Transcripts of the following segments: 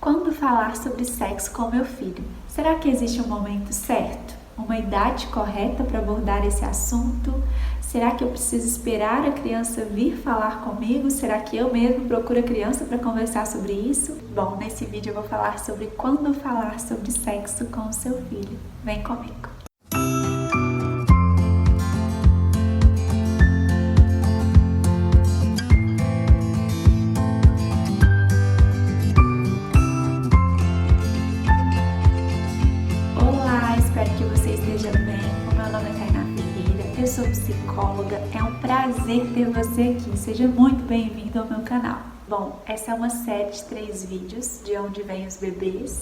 Quando falar sobre sexo com meu filho, será que existe um momento certo? Uma idade correta para abordar esse assunto? Será que eu preciso esperar a criança vir falar comigo? Será que eu mesmo procuro a criança para conversar sobre isso? Bom, nesse vídeo eu vou falar sobre quando falar sobre sexo com o seu filho. Vem comigo! Eu sou psicóloga, é um prazer ter você aqui, seja muito bem-vindo ao meu canal. Bom, essa é uma série de 3 vídeos, de onde vêm os bebês,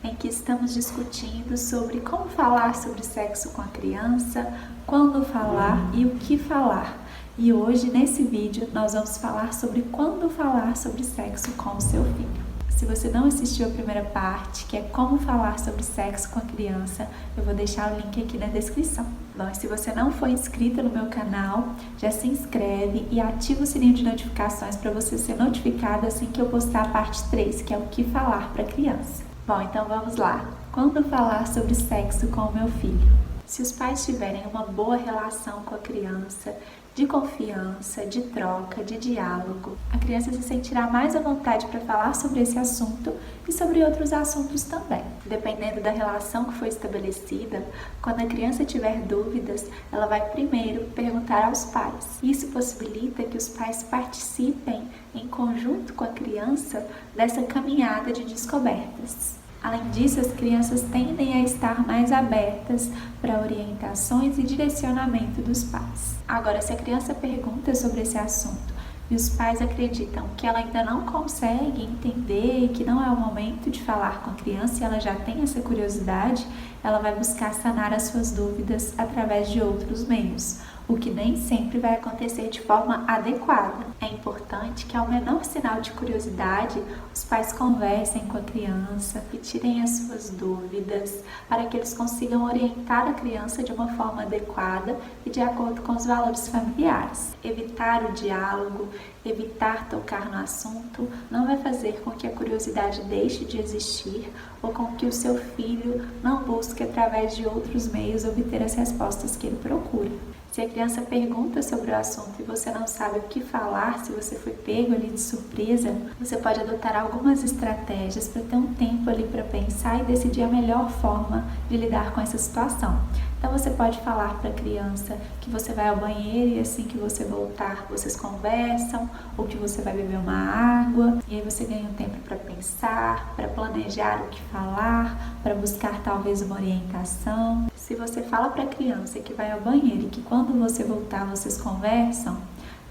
em que estamos discutindo sobre como falar sobre sexo com a criança, quando falar e o que falar. E hoje, nesse vídeo, nós vamos falar sobre quando falar sobre sexo com o seu filho. Se você não assistiu a primeira parte, que é como falar sobre sexo com a criança, eu vou deixar o link aqui na descrição. Bom, e se você não for inscrito no meu canal, já se inscreve e ativa o sininho de notificações para você ser notificado assim que eu postar a parte 3, que é o que falar para a criança. Bom, então vamos lá. Quando falar sobre sexo com o meu filho? Se os pais tiverem uma boa relação com a criança, de confiança, de troca, de diálogo, a criança se sentirá mais à vontade para falar sobre esse assunto e sobre outros assuntos também. Dependendo da relação que foi estabelecida, quando a criança tiver dúvidas, ela vai primeiro perguntar aos pais. Isso possibilita que os pais participem em conjunto com a criança dessa caminhada de descobertas. Além disso, as crianças tendem a estar mais abertas para orientações e direcionamento dos pais. Agora, se a criança pergunta sobre esse assunto e os pais acreditam que ela ainda não consegue entender, que não é o momento de falar com a criança e ela já tem essa curiosidade, ela vai buscar sanar as suas dúvidas através de outros meios, o que nem sempre vai acontecer de forma adequada. É importante que, ao menor sinal de curiosidade, os pais conversem com a criança e tirem as suas dúvidas para que eles consigam orientar a criança de uma forma adequada e de acordo com os valores familiares. Evitar o diálogo, evitar tocar no assunto não vai fazer com que a curiosidade deixe de existir ou com que o seu filho não busque através de outros meios obter as respostas que ele procura. Se a criança pergunta sobre o assunto e você não sabe o que falar, se você foi pego ali de surpresa, você pode adotar algumas estratégias para ter um tempo ali para pensar e decidir a melhor forma de lidar com essa situação. Então você pode falar para a criança que você vai ao banheiro e assim que você voltar, vocês conversam, ou que você vai beber uma água, e aí você ganha um tempo para pensar, para planejar o que falar, para buscar talvez uma orientação. Se você fala para a criança que vai ao banheiro e que quando você voltar vocês conversam,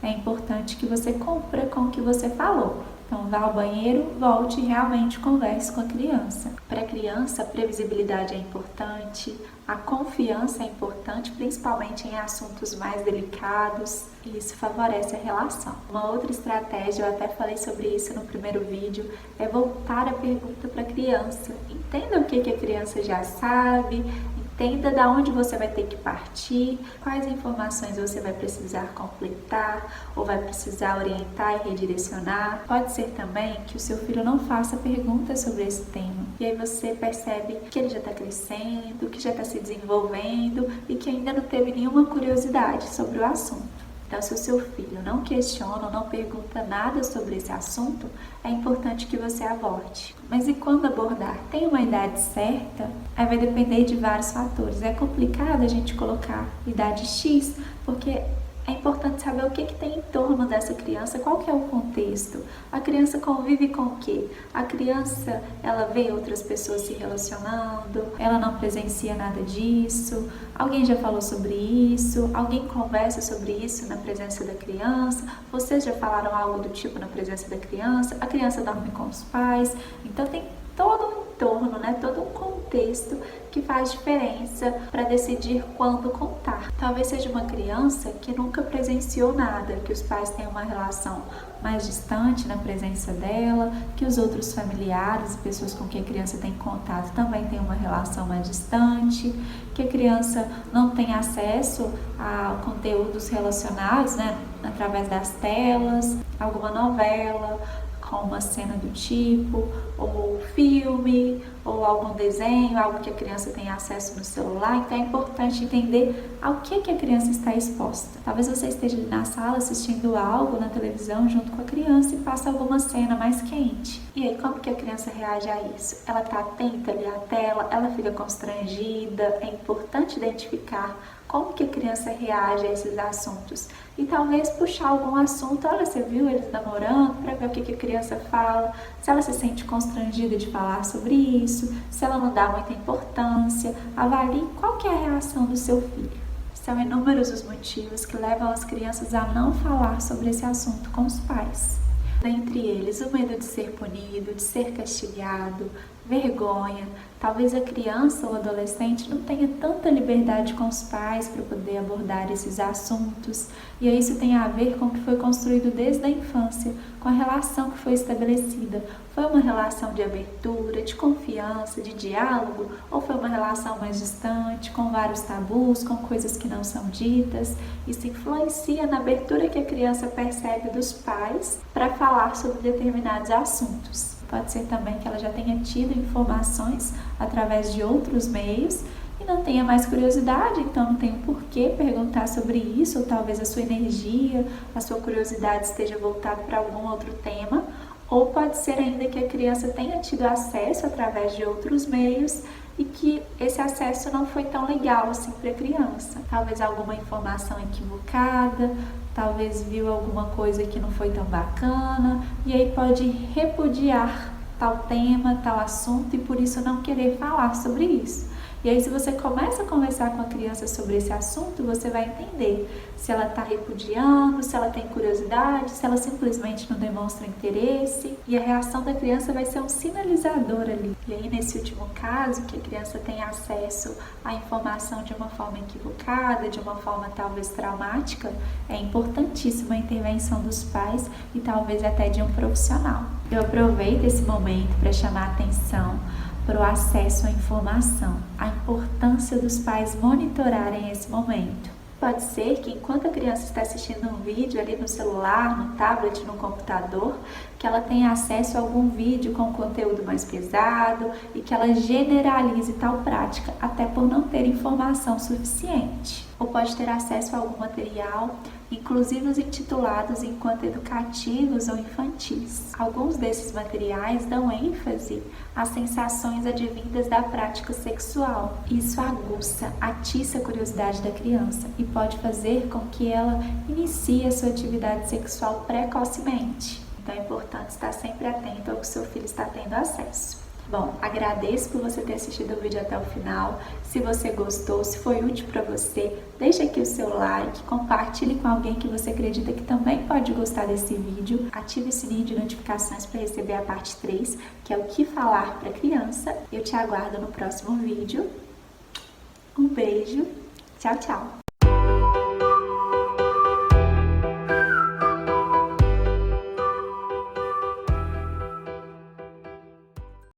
é importante que você cumpra com o que você falou. Então, vá ao banheiro, volte e realmente converse com a criança. Para a criança, a previsibilidade é importante, a confiança é importante, principalmente em assuntos mais delicados, e isso favorece a relação. Uma outra estratégia, eu até falei sobre isso no primeiro vídeo, é voltar a pergunta para a criança. Entenda o que a criança já sabe, entenda de onde você vai ter que partir, quais informações você vai precisar completar ou vai precisar orientar e redirecionar. Pode ser também que o seu filho não faça perguntas sobre esse tema e aí você percebe que ele já está crescendo, que já está se desenvolvendo e que ainda não teve nenhuma curiosidade sobre o assunto. Então, se o seu filho não questiona ou não pergunta nada sobre esse assunto, é importante que você aborde. Mas e quando abordar? Tem uma idade certa? Aí vai depender de vários fatores. É complicado a gente colocar idade X, porque é importante saber o que tem em torno dessa criança, qual que é o contexto. A criança convive com o quê? A criança, ela vê outras pessoas se relacionando, ela não presencia nada disso, alguém já falou sobre isso, alguém conversa sobre isso na presença da criança, vocês já falaram algo do tipo na presença da criança, a criança dorme com os pais, então tem todo um entorno, todo um contexto que faz diferença para decidir quando contar. Talvez seja uma criança que nunca presenciou nada, que os pais têm uma relação mais distante na presença dela, que os outros familiares e pessoas com quem a criança tem contato também têm uma relação mais distante, que a criança não tem acesso a conteúdos relacionados, através das telas, alguma novela, com uma cena do tipo, ou ou algum desenho, algo que a criança tem acesso no celular. Então é importante entender ao que a criança está exposta. Talvez você esteja ali na sala assistindo algo na televisão junto com a criança e passa alguma cena mais quente. E aí, como que a criança reage a isso? Ela está atenta ali à tela, ela fica constrangida. É importante identificar como que a criança reage a esses assuntos. E talvez puxar algum assunto, olha, você viu eles namorando, para ver o que a criança fala, se ela se sente constrangida de falar sobre isso, se ela não dá muita importância, avalie qual que é a reação do seu filho. São inúmeros os motivos que levam as crianças a não falar sobre esse assunto com os pais. Dentre eles, o medo de ser punido, de ser castigado, vergonha. Talvez a criança ou adolescente não tenha tanta liberdade com os pais para poder abordar esses assuntos. E aí isso tem a ver com o que foi construído desde a infância, com a relação que foi estabelecida. Foi uma relação de abertura, de confiança, de diálogo? Ou foi uma relação mais distante, com vários tabus, com coisas que não são ditas? Isso influencia na abertura que a criança percebe dos pais para falar sobre determinados assuntos. Pode ser também que ela já tenha tido informações através de outros meios e não tenha mais curiosidade, então não tem por que perguntar sobre isso, ou talvez a sua energia, a sua curiosidade esteja voltada para algum outro tema, ou pode ser ainda que a criança tenha tido acesso através de outros meios e que esse acesso não foi tão legal assim para a criança. Talvez alguma informação equivocada, talvez viu alguma coisa que não foi tão bacana e aí pode repudiar tal tema, tal assunto e por isso não querer falar sobre isso. E aí, se você começa a conversar com a criança sobre esse assunto, você vai entender se ela está repudiando, se ela tem curiosidade, se ela simplesmente não demonstra interesse. E a reação da criança vai ser um sinalizador ali. E aí, nesse último caso, que a criança tem acesso à informação de uma forma equivocada, de uma forma talvez traumática, é importantíssima a intervenção dos pais e talvez até de um profissional. Eu aproveito esse momento para chamar a atenção para o acesso à informação, a importância dos pais monitorarem esse momento. Pode ser que enquanto a criança está assistindo um vídeo ali no celular, no tablet, no computador, que ela tenha acesso a algum vídeo com conteúdo mais pesado e que ela generalize tal prática, até por não ter informação suficiente. Ou pode ter acesso a algum material, inclusive os intitulados enquanto educativos ou infantis. Alguns desses materiais dão ênfase às sensações advindas da prática sexual. Isso aguça, atiça a curiosidade da criança e pode fazer com que ela inicie a sua atividade sexual precocemente. Então é importante estar sempre atento ao que seu filho está tendo acesso. Bom, agradeço por você ter assistido o vídeo até o final. Se você gostou, se foi útil para você, deixe aqui o seu like, compartilhe com alguém que você acredita que também pode gostar desse vídeo. Ative o sininho de notificações para receber a parte 3, que é o que falar para criança. Eu te aguardo no próximo vídeo. Um beijo, tchau, tchau!